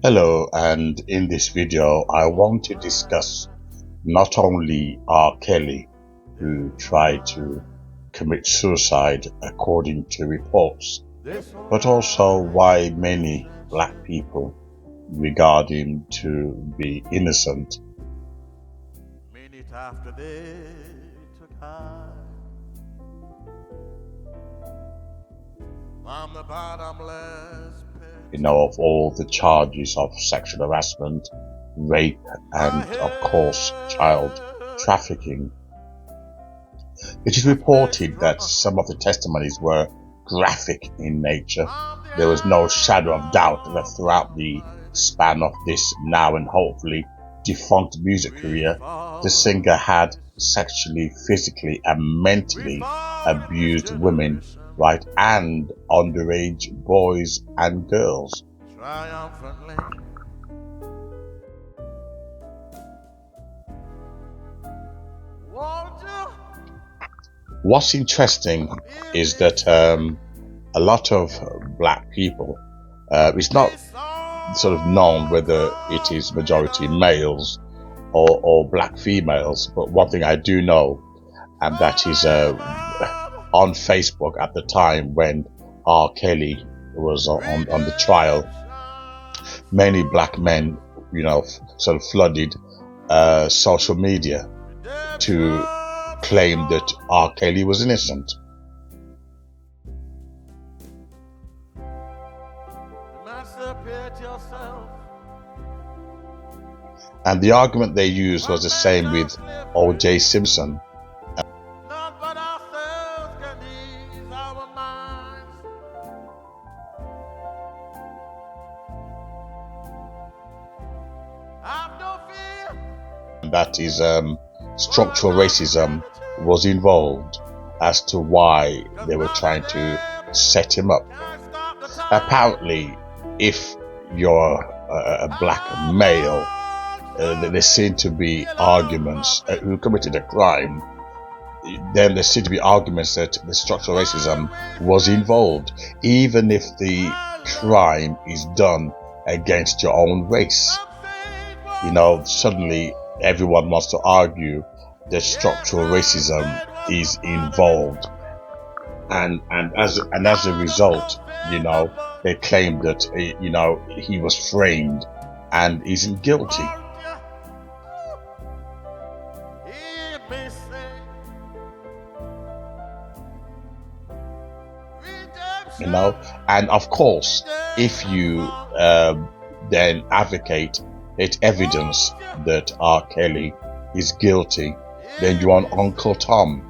Hello, and in this video I want to discuss not only R. Kelly, who tried to commit suicide according to reports, but also why many black people regard him to be innocent. Minute after they took high from the bottomless pit. Of all the charges of sexual harassment, rape, and of course child trafficking. It is reported that some of the testimonies were graphic in nature. There was no shadow of doubt that throughout the span of this now and hopefully defunct music career, the singer had sexually, physically, and mentally abused women, right, and underage boys and girls. Triumphantly. Won't you? What's interesting is that a lot of black people, it's not sort of known whether it is majority males or black females, but one thing I do know, and that is on Facebook at the time when R. Kelly was on the trial, many black men, sort of flooded social media to claim that R. Kelly was innocent. And the argument they used was the same with OJ SImpson. And that is structural racism was involved as to why they were trying to set him up. Apparently, if you're a black male, there seem to be arguments who committed a crime. Then there seem to be arguments that the structural racism was involved, even if the crime is done against your own race. Suddenly everyone wants to argue that structural racism is involved, and as a result, they claim that he was framed and isn't guilty. And of course, if you then advocate that evidence that R. Kelly is guilty, then you're on Uncle Tom.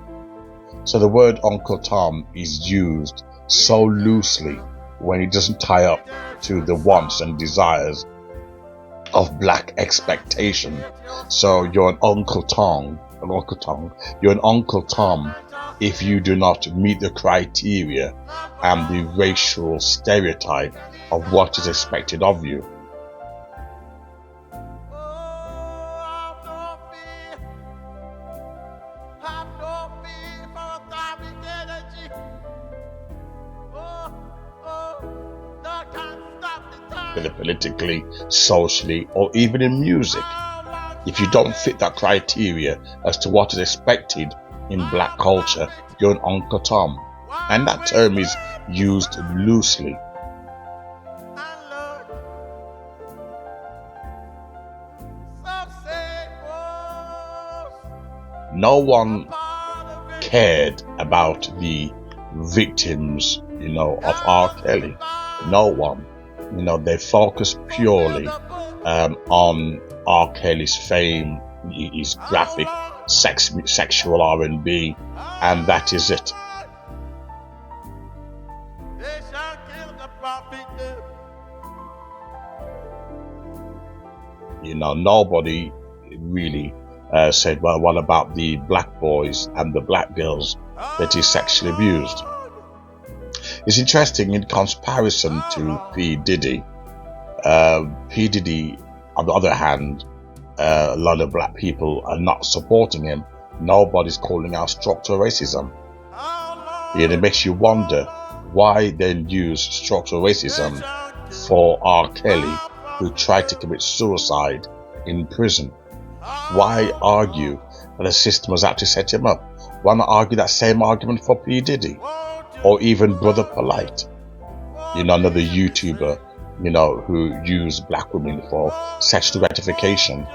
So the word Uncle Tom is used so loosely when it doesn't tie up to the wants and desires of black expectation. So you're an Uncle Tom. You're an Uncle Tom if you do not meet the criteria and the racial stereotype of what is expected of you. Whether politically, socially, or even in music, if you don't fit that criteria as to what is expected in black culture, you're an Uncle Tom, and that term is used loosely. No one cared about the victims, of R. Kelly. No one. They focused purely on R. Kelly's fame, his graphic, sexual R&B, and that is it. Nobody really said, well, what about the black boys and the black girls that he sexually abused? It's interesting in comparison to P. Diddy. P. Diddy, on the other hand, a lot of black people are not supporting him. Nobody's calling out structural racism. It makes you wonder why then use structural racism for R. Kelly who tried to commit suicide in prison. Why argue that the system was actually set him up? Why not argue that same argument for P. Diddy? Or even Brother Polite? Another YouTuber, who used black women for sexual gratification.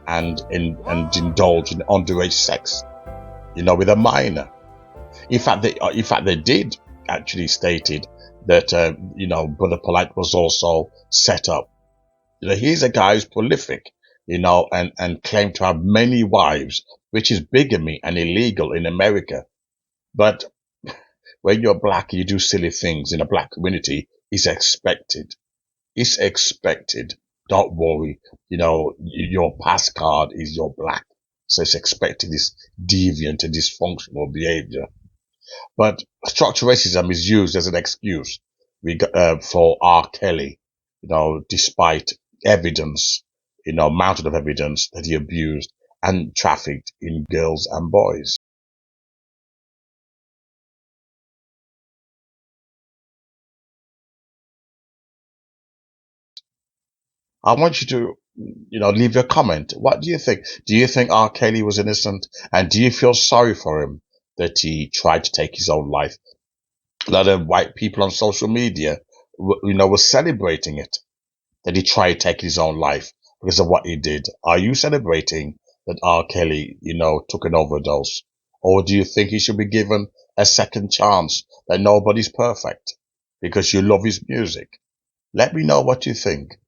And indulge in underage sex, with a minor. In fact, they did actually stated that, Brother Polite was also set up. He's a guy who's prolific, and claimed to have many wives, which is bigamy and illegal in America. But when you're black, you do silly things in a black community, it's expected. It's expected. Don't worry. Your pass card is your black. So it's expected this deviant and dysfunctional behavior. But structural racism is used as an excuse for R.Kelly, despite evidence, mountain of evidence that he abused and trafficked in girls and boys. I want you to, leave your comment. What do you think? Do you think R. Kelly was innocent? And do you feel sorry for him that he tried to take his own life? A lot of white people on social media, were celebrating it, that he tried taking his own life because of what he did. Are you celebrating that R. Kelly, took an overdose? Or do you think he should be given a second chance, that nobody's perfect, because you love his music? Let me know what you think.